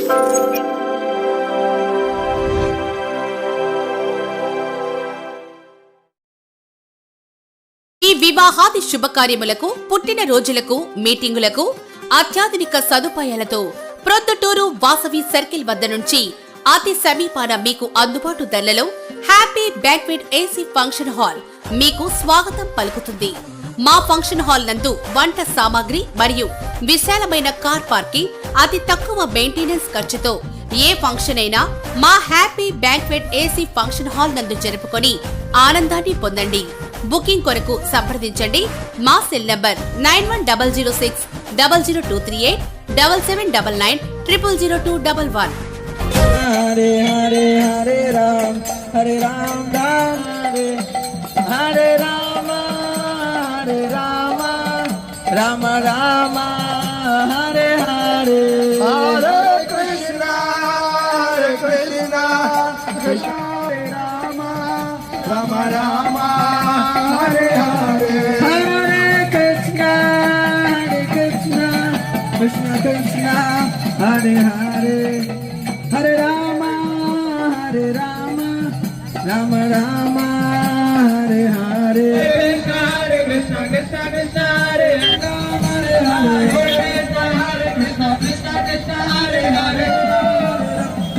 ఈ వివాహాది శుభకార్యములకు, పుట్టిన రోజులకు, మీటింగులకు అత్యాధునిక సదుపాయాలతో ప్రొద్దుటూరు వాసవి సర్కిల్ వద్ద నుంచి అతి సమీపాన మీకు అందుబాటు ధరలలో happy banquet AC function hall మీకు స్వాగతం పలుకుతుంది. మా ఫంక్షన్ హాల్ నందు వంట సామాగ్రి మరియు విశాలమైన కార్ పార్కింగ్, అతి తక్కువ మెయింటెనెన్స్ ఖర్చుతో ఏ ఫంక్షన్ అయినా మా happy banquet AC function hall నందు జరుపుకొని ఆనందాన్ని పొందండి. బుకింగ్ కొరకు సంప్రదించండి. మా సెల్ నంబర్ 9160600238 7799 हरे हरे हरे राम राम हरे हरे राम राम राम हरे हरे हरे कृष्णा कृष्णा हरे राम राम राम हरे हरे हरे कृष्णा कृष्णा कृष्णा हरे हरे हरे राम राम राम हरे हरे हरे कृष्णा कृष्णा कृष्णा हरे राम हरे हरे हरे कृष्णा कृष्णा कृष्णा हरे हरे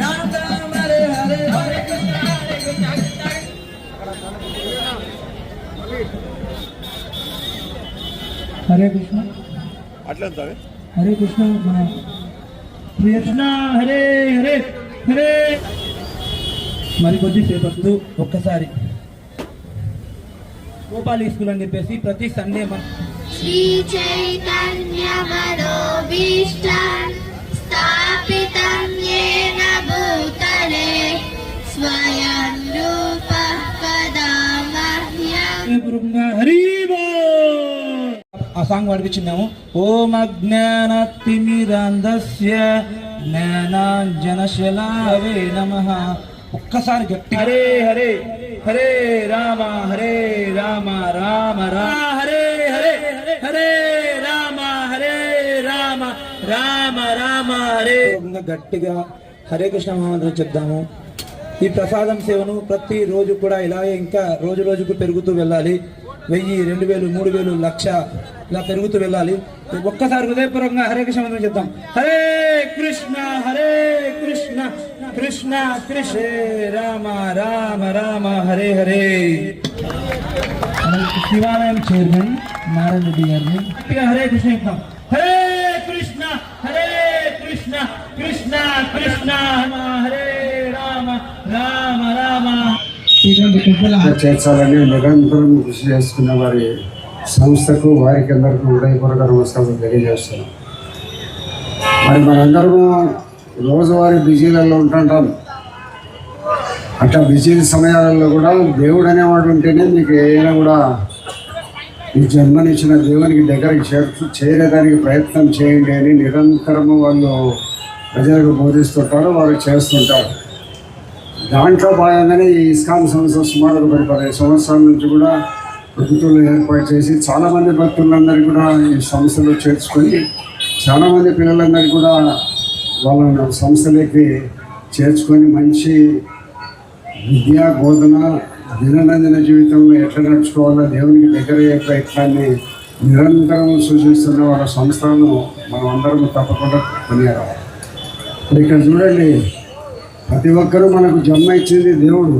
राम राम हरे हरे हरे कृष्णा कृष्णा हरे कृष्णा हरे कृष्णा कृष्णा हरे हरे हरे మరి కొద్దిసేపట్లో ఒక్కసారి గోపాలి స్కూల్ అని చెప్పేసి ప్రతి సండే శ్రీ చైతన్య మనోభీష్టం స్థాపితం యేన భూతలే స్వయం రూప కదా మహ్యం హరి బోల్. ఆ సాంగ్ పాడిపించినాము. ఓం అజ్ఞానతిమిరంధస్య జ్ఞానాంజనశలావే నమః. ఒక్కసారి గట్టి హరే హరే హరే రామ రామ రామ హరే హరే హరే రామ రామ రామ హరే. గట్టిగా హరే కృష్ణ మహామంత్రం చెప్దాము. ఈ ప్రసాదం సేవను ప్రతి రోజు కూడా ఇలాగే ఇంకా రోజు రోజుకు పెరుగుతూ వెళ్ళాలి. 1000, 2000, 3000, 1,00,000 ఇలా పెరుగుతూ వెళ్ళాలి. ఒక్కసారి హృదయపూర్వకంగా హరే కృష్ణ మంత్రం చెప్తాం. హరే కృష్ణ కృష్ణ కృష్ణ రామ రామ రామ హరే హరే. శివాలయం చైర్మన్ నారాయణ రెడ్డి గారిని హరే కృష్ణ చెప్తాం. హరే కృష్ణ కృష్ణ కృష్ణ హరే రామ రామ రామ. చేర్చాలని నిరంతరం కృషి చేసుకున్న వారి సంస్థకు వారికి అందరికీ హృదయపూర్వక నమస్కారం తెలియజేస్తున్నాం. మరి మనందరము రోజువారీ బిజీలలో ఉంటుంటాం. అట్లా బిజీ సమయాలలో కూడా దేవుడు అనేవాడు ఉంటేనే మీకు ఏదైనా కూడా ఈ జన్మనిచ్చిన దేవునికి దగ్గరికి చేరేదానికి ప్రయత్నం చేయండి అని నిరంతరము వాళ్ళు ప్రజలకు బోధిస్తుంటారు, వాళ్ళు చేస్తుంటారు. దాంట్లో భాగంగానే ఈ ఇస్కాన్ సంస్థ సుమారు 15 సంవత్సరాల నుంచి కూడా ప్రభుత్వంలో ఏర్పాటు చేసి చాలామంది భక్తులందరికీ కూడా ఈ సంస్థలో చేర్చుకొని చాలామంది పిల్లలందరికీ కూడా వాళ్ళ సంస్థలోకి చేర్చుకొని మంచి విద్యా బోధన దినదిన జీవితంలో ఎట్లా నడుచుకోవాలో దేవునికి దగ్గరయ్యే ప్రయత్నాన్ని నిరంతరం సూచిస్తున్న వాళ్ళ సంస్థలను మనం అందరం తప్పకుండా కొనియాలి. ఇక్కడ చూడండి, ప్రతి ఒక్కరూ మనకు జన్మ ఇచ్చింది దేవుడు.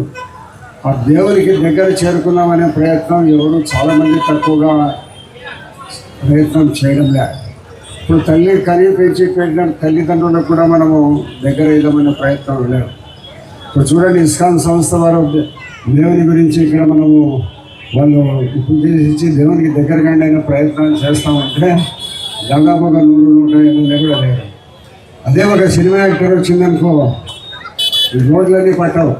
ఆ దేవునికి దగ్గర చేరుకున్నామనే ప్రయత్నం ఎవరు చాలామంది తక్కువగా ప్రయత్నం చేయడం లేదు. ఇప్పుడు తల్లి కని పెంచి పెట్టిన తల్లిదండ్రులకు కూడా మనము దగ్గర వేయడమనే ప్రయత్నం లేదు. ఇప్పుడు చూడండి, ఇస్కాన్ సంస్థ వారు దేవుని గురించి ఇక్కడ మనము వాళ్ళు ఉపదేశించి దేవునికి దగ్గరగా అయిన ప్రయత్నాలు చేస్తామంటే దాదాపు 100-150 కూడా లేదు. అదే ఒక సినిమా యాక్టర్ వచ్చిందనుకో, ఈ రోడ్లన్నీ పట్టవు.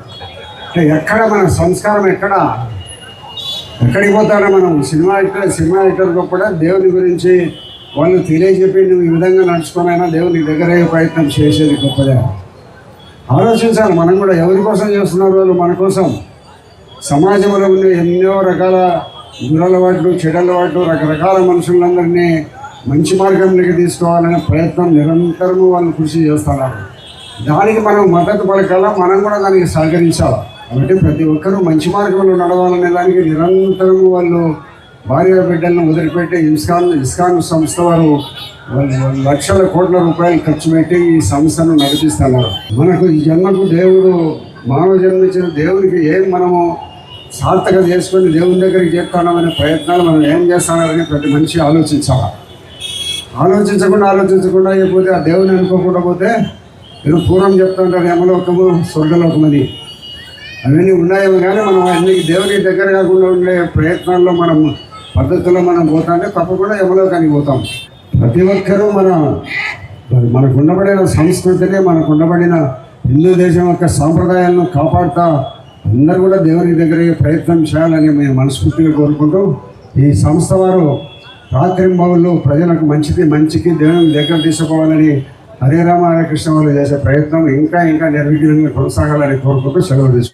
అంటే ఎక్కడ మన సంస్కారం ఎక్కడికి పోతాడో మనం సినిమా యాక్టర్ కూడా దేవుని గురించి వాళ్ళు తెలియజెప్పి నువ్వు ఈ విధంగా నడుచుకునైనా దేవునికి దగ్గరయ్యే ప్రయత్నం చేసేది గొప్పదే. ఆలోచించాలి మనం కూడా ఎవరి కోసం చేస్తున్నారు వాళ్ళు మన కోసం. సమాజంలో ఉన్న ఎన్నో రకాల దురలవాట్లు, చెడలవాట్లు, రకరకాల మనుషులందరినీ మంచి మార్గంలోకి తీసుకోవాలనే ప్రయత్నం నిరంతరము వాళ్ళు కృషి చేస్తున్నారు. దానికి మనం మద్దతు పలకాలా, మనం కూడా దానికి సహకరించాలి. కాబట్టి ప్రతి ఒక్కరూ మంచి మార్గంలో నడవాలనే దానికి నిరంతరం వాళ్ళు భార్య బిడ్డలను వదిలిపెట్టి ఇస్కాన్ సంస్థ వారు లక్షల కోట్ల రూపాయలు ఖర్చు పెట్టి ఈ సంస్థను నడిపిస్తున్నారు. మనకు ఈ జన్మకు దేవుడు మానవ జన్మించిన దేవునికి ఏం మనము సార్థక చేసుకొని దేవుని దగ్గరికి చేస్తున్నామనే ప్రయత్నాలు మనం ఏం చేస్తున్నారని ప్రతి మనిషి ఆలోచించాలి. ఆలోచించకుండా అయిపోతే ఆ దేవుని అనుకోకుండా పోతే నేను పూర్వం చెప్తుంటాను యమలోకము స్వర్గలోకమని, అవన్నీ ఉన్నాయేమో కానీ మనం అన్ని దేవుని దగ్గర కాకుండా ఉండే ప్రయత్నాల్లో మనం పద్ధతుల్లో మనం పోతాంటే తప్పకుండా యమలోకానికి పోతాం. ప్రతి ఒక్కరూ మనకు ఉండబడిన సంస్కృతిని, మనకు ఉండబడిన హిందూ దేశం యొక్క సాంప్రదాయాలను కాపాడుతా అందరూ కూడా దేవుని దగ్గర ప్రయత్నం చేయాలని మేము మనస్ఫూర్తిగా కోరుకుంటూ, ఈ సంస్థ వారు రాత్రింబవుళ్ళు ప్రజలకు మంచికి దేవుని దగ్గర తీసుకోవాలని హరే రామ హరే కృష్ణ వాళ్ళు చేసే ప్రయత్నం ఇంకా నిర్విఘ్నంగా కొనసాగాలని కోరుకుంటూ సెలవు తీసుకుంటాం.